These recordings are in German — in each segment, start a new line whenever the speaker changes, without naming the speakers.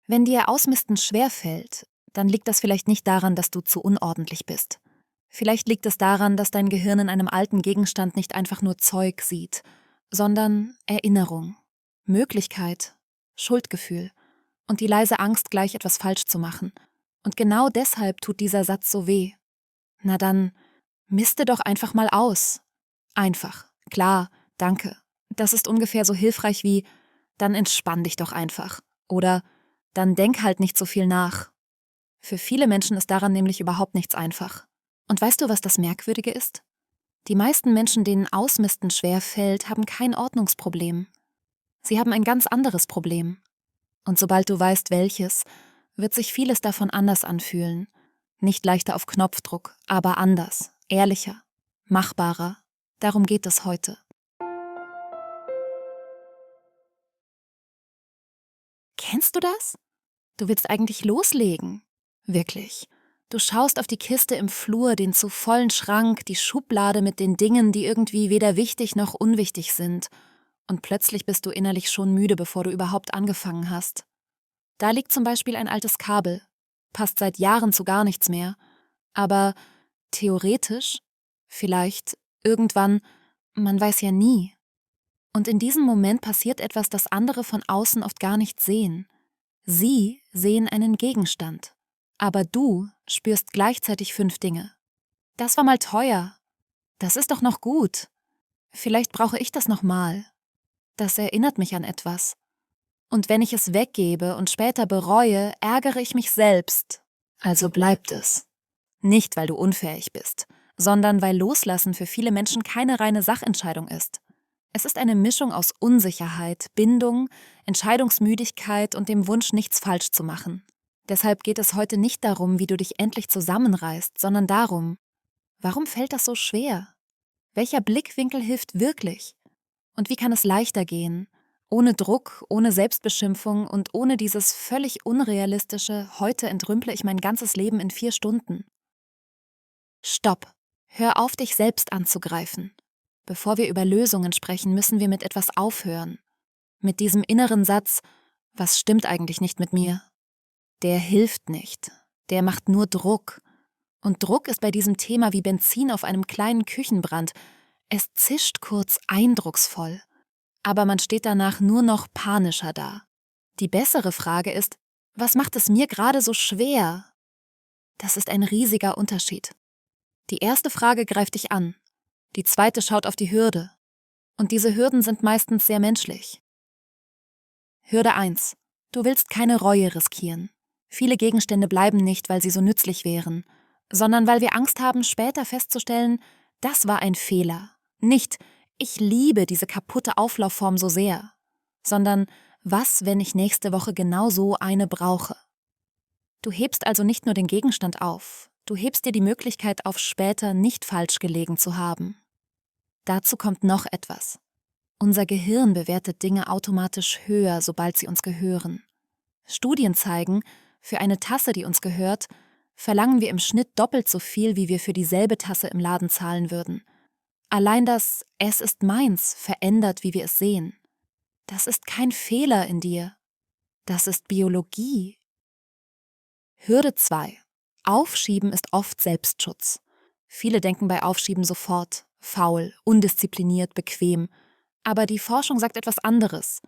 Wenn dir Ausmisten schwerfällt, dann liegt das vielleicht nicht daran, dass du zu unordentlich bist. Vielleicht liegt es daran, dass dein Gehirn in einem alten Gegenstand nicht einfach nur Zeug sieht, sondern Erinnerung, Möglichkeit, Schuldgefühl und die leise Angst, gleich etwas falsch zu machen. Und genau deshalb tut dieser Satz so weh. Na dann, miste doch einfach mal aus. Einfach, klar, danke. Das ist ungefähr so hilfreich wie, dann entspann dich doch einfach. Oder dann denk halt nicht so viel nach. Für viele Menschen ist daran nämlich überhaupt nichts einfach. Und weißt du, was das Merkwürdige ist? Die meisten Menschen, denen Ausmisten schwer fällt, haben kein Ordnungsproblem. Sie haben ein ganz anderes Problem. Und sobald du weißt, welches, wird sich vieles davon anders anfühlen. Nicht leichter auf Knopfdruck, aber anders, ehrlicher, machbarer. Darum geht es heute. Kennst du das? Du willst eigentlich loslegen. Wirklich. Du schaust auf die Kiste im Flur, den zu vollen Schrank, die Schublade mit den Dingen, die irgendwie weder wichtig noch unwichtig sind. Und plötzlich bist du innerlich schon müde, bevor du überhaupt angefangen hast. Da liegt zum Beispiel ein altes Kabel. Passt seit Jahren zu gar nichts mehr. Aber theoretisch, vielleicht, irgendwann, man weiß ja nie. Und in diesem Moment passiert etwas, das andere von außen oft gar nicht sehen. Sie sehen einen Gegenstand. Aber du spürst gleichzeitig 5 Dinge. Das war mal teuer. Das ist doch noch gut. Vielleicht brauche ich das nochmal. Das erinnert mich an etwas. Und wenn ich es weggebe und später bereue, ärgere ich mich selbst. Also bleibt es. Nicht, weil du unfähig bist, sondern weil Loslassen für viele Menschen keine reine Sachentscheidung ist. Es ist eine Mischung aus Unsicherheit, Bindung, Entscheidungsmüdigkeit und dem Wunsch, nichts falsch zu machen. Deshalb geht es heute nicht darum, wie du dich endlich zusammenreißt, sondern darum, warum fällt das so schwer? Welcher Blickwinkel hilft wirklich? Und wie kann es leichter gehen? Ohne Druck, ohne Selbstbeschimpfung und ohne dieses völlig unrealistische, heute entrümple ich mein ganzes Leben in 4 Stunden. Stopp! Hör auf, dich selbst anzugreifen. Bevor wir über Lösungen sprechen, müssen wir mit etwas aufhören. Mit diesem inneren Satz, was stimmt eigentlich nicht mit mir? Der hilft nicht. Der macht nur Druck. Und Druck ist bei diesem Thema wie Benzin auf einem kleinen Küchenbrand. Es zischt kurz eindrucksvoll. Aber man steht danach nur noch panischer da. Die bessere Frage ist, was macht es mir gerade so schwer? Das ist ein riesiger Unterschied. Die erste Frage greift dich an. Die zweite schaut auf die Hürde. Und diese Hürden sind meistens sehr menschlich. Hürde 1. Du willst keine Reue riskieren. Viele Gegenstände bleiben nicht, weil sie so nützlich wären, sondern weil wir Angst haben, später festzustellen, das war ein Fehler. Nicht, ich liebe diese kaputte Auflaufform so sehr, sondern was, wenn ich nächste Woche genau so eine brauche? Du hebst also nicht nur den Gegenstand auf, du hebst dir die Möglichkeit auf, später nicht falsch gelegen zu haben. Dazu kommt noch etwas. Unser Gehirn bewertet Dinge automatisch höher, sobald sie uns gehören. Studien zeigen, für eine Tasse, die uns gehört, verlangen wir im Schnitt doppelt so viel, wie wir für dieselbe Tasse im Laden zahlen würden. Allein das „Es ist meins" verändert, wie wir es sehen. Das ist kein Fehler in dir. Das ist Biologie. Hürde 2. Aufschieben ist oft Selbstschutz. Viele denken bei Aufschieben sofort faul, undiszipliniert, bequem. Aber die Forschung sagt etwas anderes.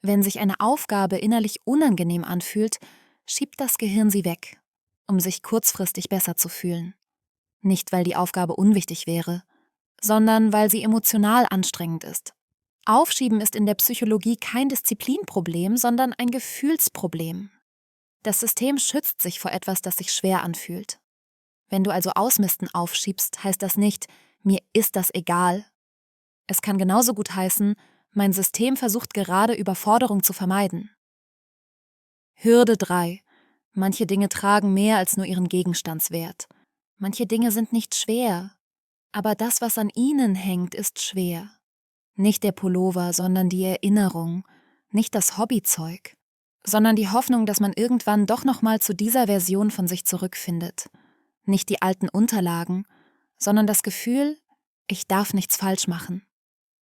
Wenn sich eine Aufgabe innerlich unangenehm anfühlt, schiebt das Gehirn sie weg, um sich kurzfristig besser zu fühlen. Nicht, weil die Aufgabe unwichtig wäre, sondern weil sie emotional anstrengend ist. Aufschieben ist in der Psychologie kein Disziplinproblem, sondern ein Gefühlsproblem. Das System schützt sich vor etwas, das sich schwer anfühlt. Wenn du also Ausmisten aufschiebst, heißt das nicht, mir ist das egal. Es kann genauso gut heißen, mein System versucht gerade Überforderung zu vermeiden. Hürde 3. Manche Dinge tragen mehr als nur ihren Gegenstandswert. Manche Dinge sind nicht schwer, aber das, was an ihnen hängt, ist schwer. Nicht der Pullover, sondern die Erinnerung, nicht das Hobbyzeug, sondern die Hoffnung, dass man irgendwann doch nochmal zu dieser Version von sich zurückfindet. Nicht die alten Unterlagen, sondern das Gefühl, ich darf nichts falsch machen.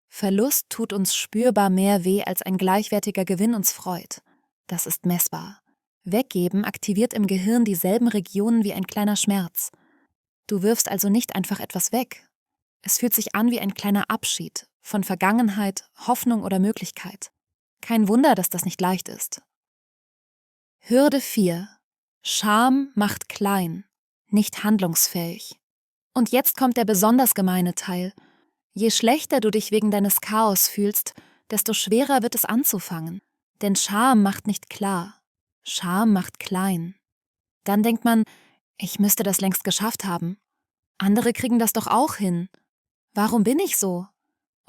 Verlust tut uns spürbar mehr weh, als ein gleichwertiger Gewinn uns freut. Das ist messbar. Weggeben aktiviert im Gehirn dieselben Regionen wie ein kleiner Schmerz. Du wirfst also nicht einfach etwas weg. Es fühlt sich an wie ein kleiner Abschied von Vergangenheit, Hoffnung oder Möglichkeit. Kein Wunder, dass das nicht leicht ist. Hürde 4. Scham macht klein, nicht handlungsfähig. Und jetzt kommt der besonders gemeine Teil. Je schlechter du dich wegen deines Chaos fühlst, desto schwerer wird es anzufangen. Denn Scham macht nicht klar. Scham macht klein. Dann denkt man, ich müsste das längst geschafft haben. Andere kriegen das doch auch hin. Warum bin ich so?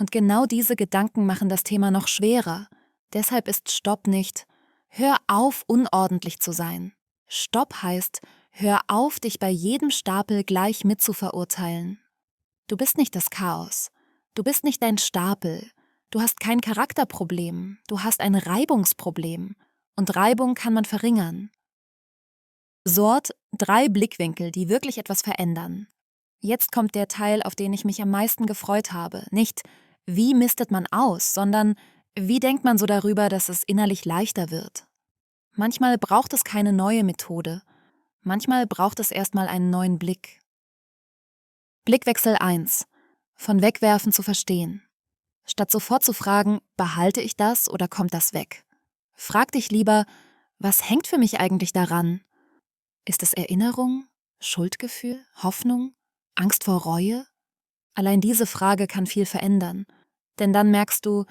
Und genau diese Gedanken machen das Thema noch schwerer. Deshalb ist Stopp nicht: Hör auf, unordentlich zu sein. Stopp heißt: Hör auf, dich bei jedem Stapel gleich mitzuverurteilen. Du bist nicht das Chaos. Du bist nicht dein Stapel. Du hast kein Charakterproblem. Du hast ein Reibungsproblem. Und Reibung kann man verringern. Sort 3 Blickwinkel, die wirklich etwas verändern. Jetzt kommt der Teil, auf den ich mich am meisten gefreut habe. Nicht, wie mistet man aus, sondern wie denkt man so darüber, dass es innerlich leichter wird. Manchmal braucht es keine neue Methode. Manchmal braucht es erstmal einen neuen Blick. Blickwechsel 1. Von Wegwerfen zu verstehen. Statt sofort zu fragen, behalte ich das oder kommt das weg? Frag dich lieber, was hängt für mich eigentlich daran? Ist es Erinnerung, Schuldgefühl, Hoffnung, Angst vor Reue? Allein diese Frage kann viel verändern. Denn dann merkst du,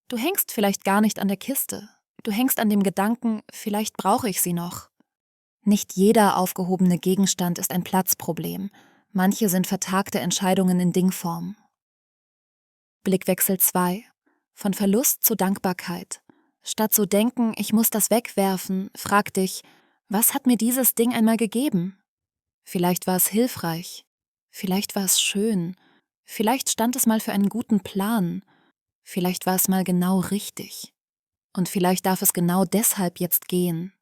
du hängst vielleicht gar nicht an der Kiste. Du hängst an dem Gedanken, vielleicht brauche ich sie noch. Nicht jeder aufgehobene Gegenstand ist ein Platzproblem. Manche sind vertagte Entscheidungen in Dingform. Blickwechsel 2. Von Verlust zu Dankbarkeit. Statt zu denken, ich muss das wegwerfen, frag dich, was hat mir dieses Ding einmal gegeben? Vielleicht war es hilfreich. Vielleicht war es schön. Vielleicht stand es mal für einen guten Plan. Vielleicht war es mal genau richtig. Und vielleicht darf es genau deshalb jetzt gehen.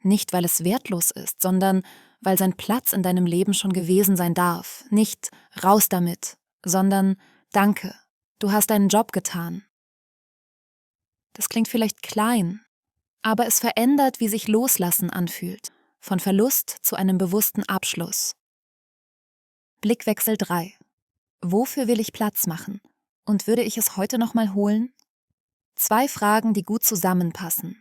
Nicht, weil es wertlos ist, sondern weil sein Platz in deinem Leben schon gewesen sein darf. Nicht raus damit, sondern danke, du hast deinen Job getan. Das klingt vielleicht klein, aber es verändert, wie sich Loslassen anfühlt. Von Verlust zu einem bewussten Abschluss. Blickwechsel 3. Wofür will ich Platz machen? Und würde ich es heute noch mal holen? 2 Fragen, die gut zusammenpassen.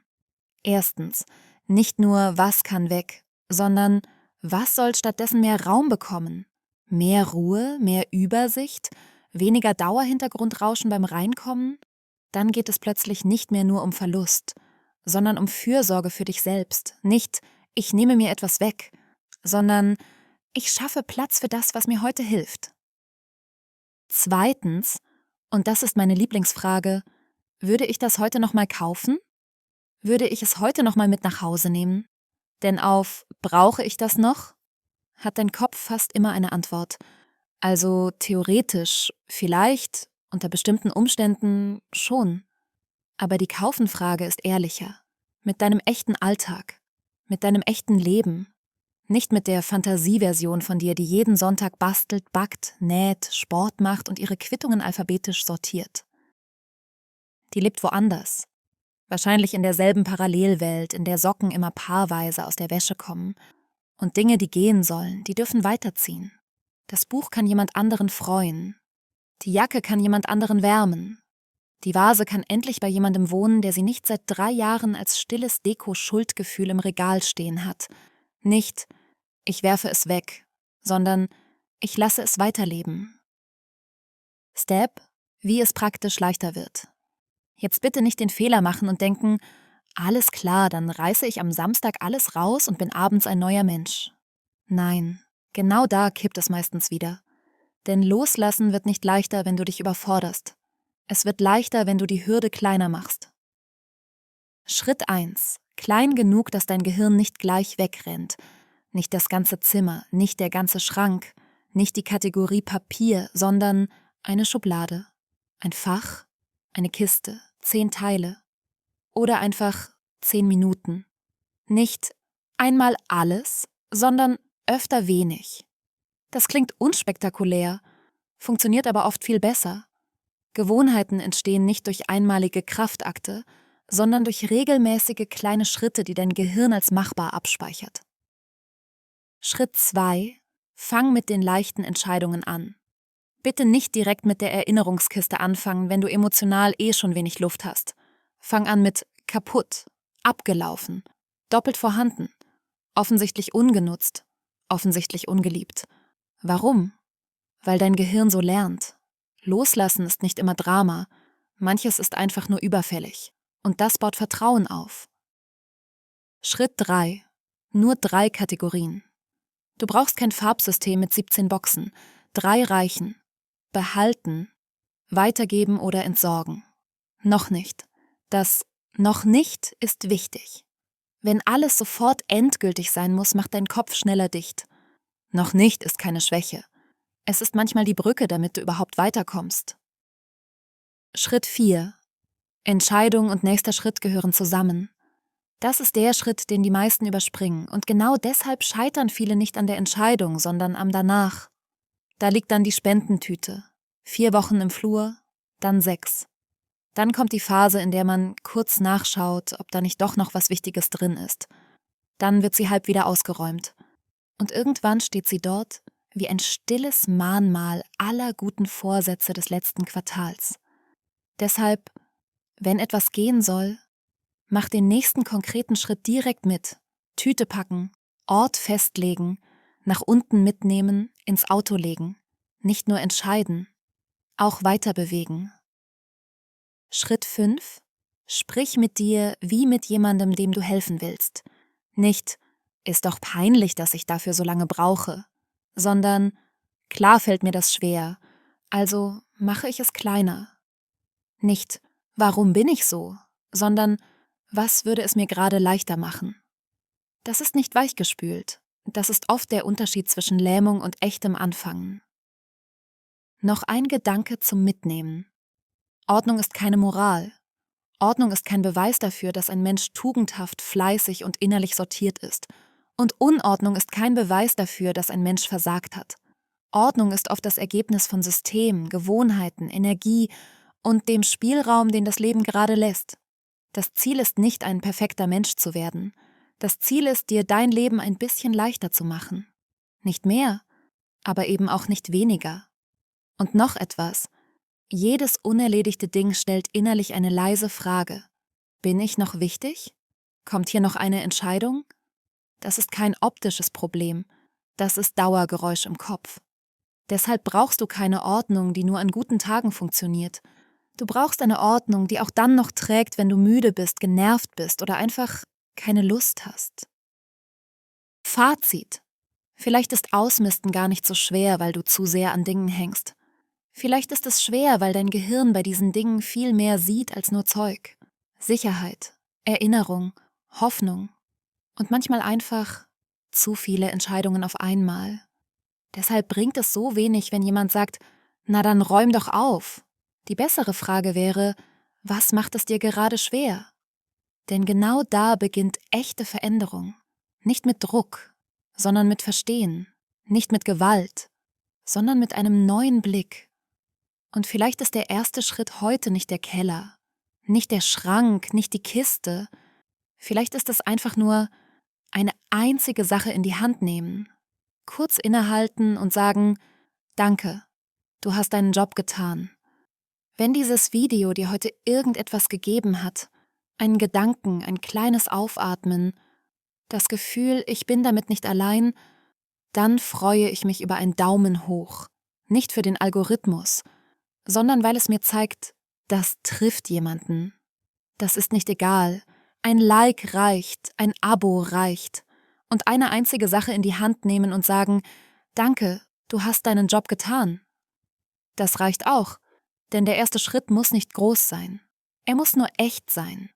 Erstens, nicht nur, was kann weg, sondern was soll stattdessen mehr Raum bekommen? Mehr Ruhe, mehr Übersicht, weniger Dauerhintergrundrauschen beim Reinkommen? Dann geht es plötzlich nicht mehr nur um Verlust, sondern um Fürsorge für dich selbst. Nicht, ich nehme mir etwas weg, sondern ich schaffe Platz für das, was mir heute hilft. Zweitens, und das ist meine Lieblingsfrage, würde ich das heute noch mal kaufen? Würde ich es heute noch mal mit nach Hause nehmen? Denn auf brauche ich das noch? Hat dein Kopf fast immer eine Antwort. Also theoretisch, vielleicht, unter bestimmten Umständen schon. Aber die Kaufenfrage ist ehrlicher. Mit deinem echten Alltag. Mit deinem echten Leben. Nicht mit der Fantasieversion von dir, die jeden Sonntag bastelt, backt, näht, Sport macht und ihre Quittungen alphabetisch sortiert. Die lebt woanders. Wahrscheinlich in derselben Parallelwelt, in der Socken immer paarweise aus der Wäsche kommen. Und Dinge, die gehen sollen, die dürfen weiterziehen. Das Buch kann jemand anderen freuen. Die Jacke kann jemand anderen wärmen. Die Vase kann endlich bei jemandem wohnen, der sie nicht seit 3 Jahren als stilles Deko-Schuldgefühl im Regal stehen hat. Nicht, ich werfe es weg, sondern ich lasse es weiterleben. Step, wie es praktisch leichter wird. Jetzt bitte nicht den Fehler machen und denken, alles klar, dann reiße ich am Samstag alles raus und bin abends ein neuer Mensch. Nein, genau da kippt es meistens wieder. Denn loslassen wird nicht leichter, wenn du dich überforderst. Es wird leichter, wenn du die Hürde kleiner machst. Schritt 1. Klein genug, dass dein Gehirn nicht gleich wegrennt. Nicht das ganze Zimmer, nicht der ganze Schrank, nicht die Kategorie Papier, sondern eine Schublade, ein Fach, eine Kiste, 10 Teile. Oder einfach 10 Minuten. Nicht einmal alles, sondern öfter wenig. Das klingt unspektakulär, funktioniert aber oft viel besser. Gewohnheiten entstehen nicht durch einmalige Kraftakte, sondern durch regelmäßige kleine Schritte, die dein Gehirn als machbar abspeichert. Schritt 2: Fang mit den leichten Entscheidungen an. Bitte nicht direkt mit der Erinnerungskiste anfangen, wenn du emotional schon wenig Luft hast. Fang an mit kaputt, abgelaufen, doppelt vorhanden, offensichtlich ungenutzt, offensichtlich ungeliebt. Warum? Weil dein Gehirn so lernt. Loslassen ist nicht immer Drama, manches ist einfach nur überfällig. Und das baut Vertrauen auf. Schritt 3: Nur 3 Kategorien. Du brauchst kein Farbsystem mit 17 Boxen. 3 reichen. Behalten, weitergeben oder entsorgen. Noch nicht. Das noch nicht ist wichtig. Wenn alles sofort endgültig sein muss, macht dein Kopf schneller dicht. Noch nicht ist keine Schwäche. Es ist manchmal die Brücke, damit du überhaupt weiterkommst. Schritt 4: Entscheidung und nächster Schritt gehören zusammen. Das ist der Schritt, den die meisten überspringen. Und genau deshalb scheitern viele nicht an der Entscheidung, sondern am Danach. Da liegt dann die Spendentüte. 4 Wochen im Flur, dann 6. Dann kommt die Phase, in der man kurz nachschaut, ob da nicht doch noch was Wichtiges drin ist. Dann wird sie halb wieder ausgeräumt. Und irgendwann steht sie dort wie ein stilles Mahnmal aller guten Vorsätze des letzten Quartals. Deshalb, wenn etwas gehen soll, mach den nächsten konkreten Schritt direkt mit. Tüte packen, Ort festlegen, nach unten mitnehmen, ins Auto legen. Nicht nur entscheiden, auch weiter bewegen. Schritt 5: Sprich mit dir wie mit jemandem, dem du helfen willst. Nicht, ist doch peinlich, dass ich dafür so lange brauche, sondern, klar fällt mir das schwer, also mache ich es kleiner. Nicht, warum bin ich so, sondern, was würde es mir gerade leichter machen? Das ist nicht weichgespült. Das ist oft der Unterschied zwischen Lähmung und echtem Anfangen. Noch ein Gedanke zum Mitnehmen. Ordnung ist keine Moral. Ordnung ist kein Beweis dafür, dass ein Mensch tugendhaft, fleißig und innerlich sortiert ist. Und Unordnung ist kein Beweis dafür, dass ein Mensch versagt hat. Ordnung ist oft das Ergebnis von Systemen, Gewohnheiten, Energie und dem Spielraum, den das Leben gerade lässt. Das Ziel ist nicht, ein perfekter Mensch zu werden. Das Ziel ist, dir dein Leben ein bisschen leichter zu machen. Nicht mehr, aber eben auch nicht weniger. Und noch etwas: Jedes unerledigte Ding stellt innerlich eine leise Frage. Bin ich noch wichtig? Kommt hier noch eine Entscheidung? Das ist kein optisches Problem, das ist Dauergeräusch im Kopf. Deshalb brauchst du keine Ordnung, die nur an guten Tagen funktioniert. Du brauchst eine Ordnung, die auch dann noch trägt, wenn du müde bist, genervt bist oder einfach keine Lust hast. Fazit: Vielleicht ist Ausmisten gar nicht so schwer, weil du zu sehr an Dingen hängst. Vielleicht ist es schwer, weil dein Gehirn bei diesen Dingen viel mehr sieht als nur Zeug. Sicherheit, Erinnerung, Hoffnung und manchmal einfach zu viele Entscheidungen auf einmal. Deshalb bringt es so wenig, wenn jemand sagt, na dann räum doch auf. Die bessere Frage wäre, was macht es dir gerade schwer? Denn genau da beginnt echte Veränderung. Nicht mit Druck, sondern mit Verstehen. Nicht mit Gewalt, sondern mit einem neuen Blick. Und vielleicht ist der erste Schritt heute nicht der Keller, nicht der Schrank, nicht die Kiste. Vielleicht ist es einfach nur eine einzige Sache in die Hand nehmen, kurz innehalten und sagen, danke, du hast deinen Job getan. Wenn dieses Video dir heute irgendetwas gegeben hat, einen Gedanken, ein kleines Aufatmen, das Gefühl, ich bin damit nicht allein, dann freue ich mich über einen Daumen hoch. Nicht für den Algorithmus, sondern weil es mir zeigt, das trifft jemanden. Das ist nicht egal. Ein Like reicht, ein Abo reicht. Und eine einzige Sache in die Hand nehmen und sagen, danke, du hast deinen Job getan. Das reicht auch, denn der erste Schritt muss nicht groß sein. Er muss nur echt sein.